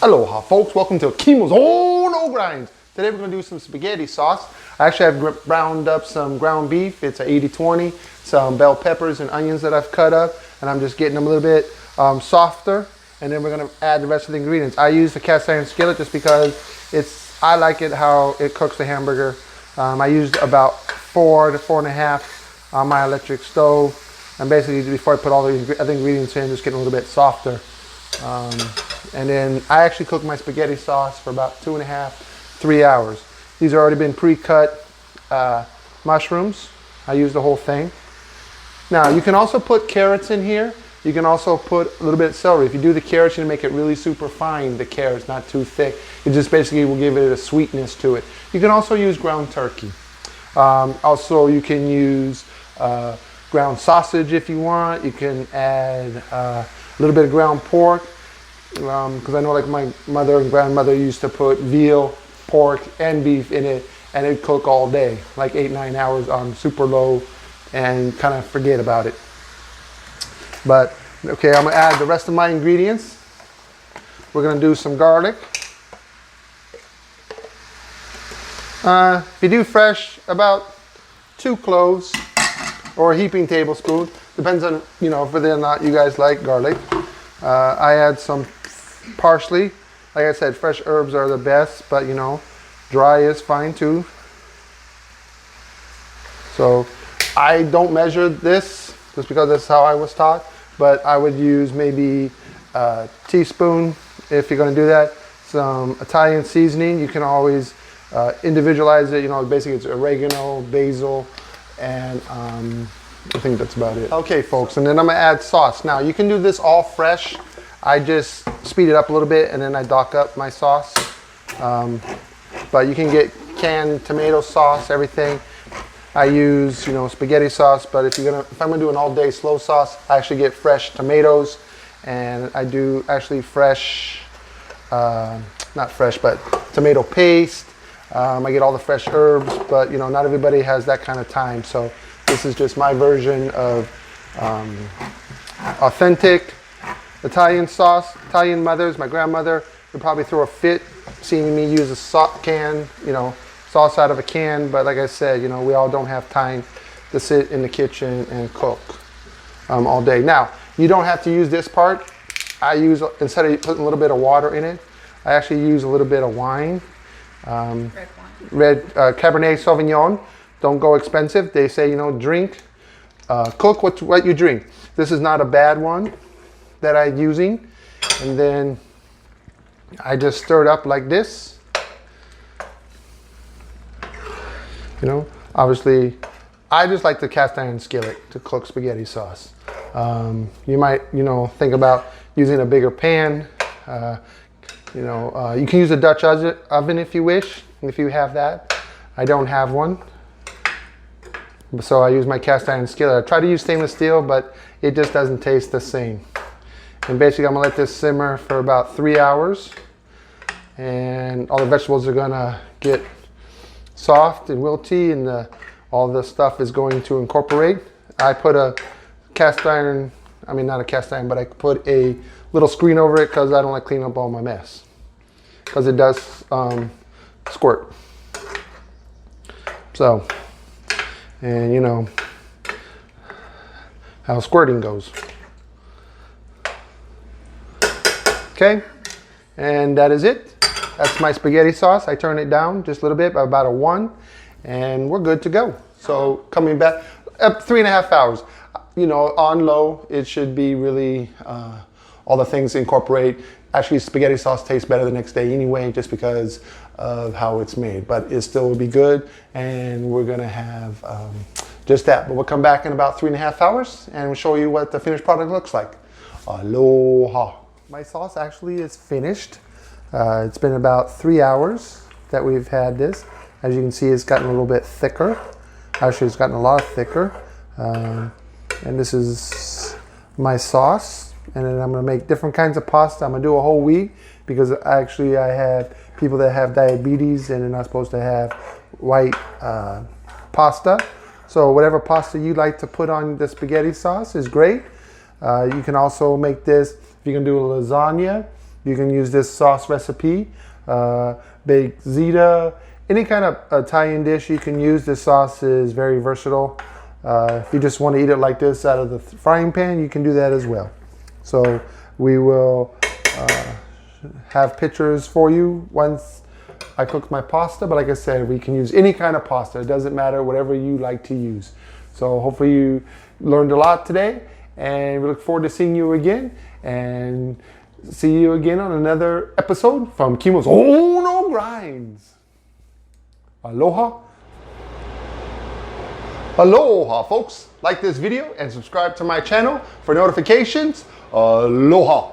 Aloha folks, welcome to Kimo's Oh No Grinds. Today we're going to do some spaghetti sauce. I actually have ground up some ground beef. It's an 80-20, some bell peppers and onions that I've cut up, and I'm just getting them a little bit softer, and then we're going to add the rest of the ingredients. I use the cast iron skillet just because I like it how it cooks the hamburger. I used about 4 to 4.5 on my electric stove, and basically before I put all the other ingredients in, just getting a little bit softer. And then I actually cook my spaghetti sauce for about 2.5 to 3 hours. These are already been pre-cut mushrooms. I use the whole thing. Now you can also put carrots in here. You can also put a little bit of celery. If you do the carrots, you make it really super fine, the carrots, not too thick. It just basically will give it a sweetness to it. You can also use ground turkey. Also you can use ground sausage if you want. You can add a little bit of ground pork. Because I know like my mother and grandmother used to put veal, pork, and beef in it, and it'd cook all day, like 8-9 hours on super low, and kind of forget about it. But okay, I'm gonna add the rest of my ingredients. We're gonna do some garlic. If you do fresh, about 2 cloves or a heaping tablespoon, depends on whether or not you guys like garlic. I add some parsley. Like I said, fresh herbs are the best, but dry is fine too. So I don't measure this just because that's how I was taught, but I would use maybe a teaspoon if you're going to do that. Some Italian seasoning. You can always individualize it. Basically it's oregano, basil, and I think that's about it. Okay folks, and then I'm gonna add sauce. Now you can do this all fresh. I just speed it up a little bit and then I dock up my sauce. But you can get canned tomato sauce, everything. I use spaghetti sauce, but if I'm gonna do an all day slow sauce, I actually get fresh tomatoes, and I do actually fresh, not fresh, but tomato paste. I get all the fresh herbs, but not everybody has that kind of time, so this is just my version of authentic Italian sauce. Italian mothers, my grandmother would probably throw a fit seeing me use a sauce out of a can, but like I said, we all don't have time to sit in the kitchen and cook all day. Now, you don't have to use this part. I use, instead of putting a little bit of water in it, I actually use a little bit of wine. Red Cabernet Sauvignon. Don't go expensive. They say, drink, cook what you drink. This is not a bad one that I'm using. And then I just stir it up like this. Obviously, I just like the cast iron skillet to cook spaghetti sauce. You might, think about using a bigger pan. You can use a Dutch oven if you wish, if you have that. I don't have one, so I use my cast iron skillet. I try to use stainless steel, but it just doesn't taste the same. And basically, I'm gonna let this simmer for about 3 hours, and all the vegetables are gonna get soft and wilty, and all the stuff is going to incorporate. I put a cast iron, not a cast iron, but I put a little screen over it because I don't like cleaning up all my mess, because it does squirt. So, and how squirting goes. Okay, and that is it. That's my spaghetti sauce. I turn it down just a little bit, by about a 1, and we're good to go. So coming back, up 3.5 hours. On low, it should be really, all the things incorporate. Actually, spaghetti sauce tastes better the next day anyway, just because of how it's made. But it still will be good, and we're gonna have just that. But we'll come back in about 3.5 hours, and we'll show you what the finished product looks like. Aloha. My sauce actually is finished. It's been about 3 hours that we've had this. As you can see, it's gotten a little bit thicker. Actually, it's gotten a lot thicker. And this is my sauce. And then I'm gonna make different kinds of pasta. I'm gonna do a whole wheat because actually I have people that have diabetes and they're not supposed to have white pasta. So whatever pasta you like to put on the spaghetti sauce is great. You can also make this, if you can do a lasagna, You can use this sauce recipe, baked ziti, any kind of Italian dish you can use. This sauce is very versatile. If you just want to eat it like this out of the frying pan, you can do that as well. So we will have pictures for you once I cook my pasta, but like I said, we can use any kind of pasta. It doesn't matter, whatever you like to use. So hopefully you learned a lot today, and we look forward to seeing you again, and see you again on another episode from Kimo's Own Grinds. Aloha. Aloha, folks. Like this video and subscribe to my channel for notifications. Aloha.